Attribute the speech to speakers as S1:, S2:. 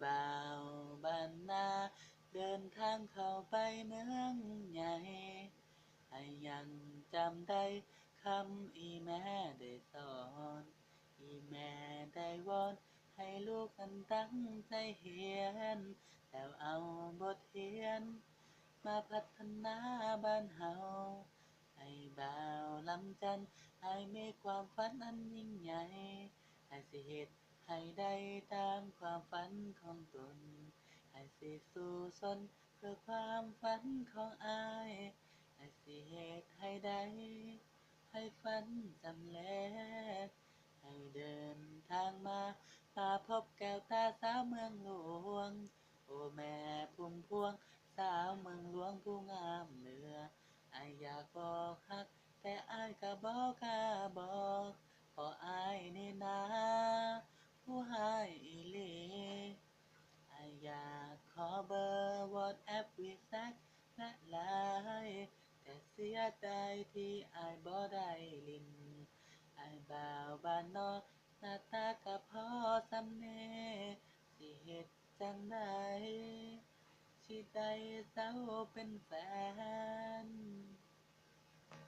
S1: บ่าวบ้านนาเดินทางเข้าไปเมืองใหญ่ให้ยังจำได้คำอีแม่ได้สอนอีแม่ได้วอนให้ลูกนั้นตั้งใจเรียนแล้วเอาบทเรียนมาพัฒนาบ้านเฮาให้บ่าวลำจันทน์ให้มีความฝันอันยิ่งใหญ่ให้สิเฮ็ดให้ได้ตามความฝันของตนให้สิสู้ซนเพื่อความฝันของอ้ายให้สิเฮ็ดให้ได้ให้ฝันสำเร็จให้เดินทางมาพบแก้วตาสาวเมืองหลวงโอ้แม่พุ่มพวงสาวเมืองหลวงผู้งามเหลืออ้ายอยากบอกฮักแต่อ้ายก็บ่กล้าบอกเพราะอ้ายนี่นะผู้ให้อีหลีอ้ายอยากขอเบอร์ WhatsApp วิสักและไลน์แต่เสียใจที่อ้ายบ่ได้ลิ้นอ้ายบ่าวบ้านนอกหน้าตาก็พอส่ำแน่สิเฮ็ดจั่งใดสิได้เซาเป็นแฟน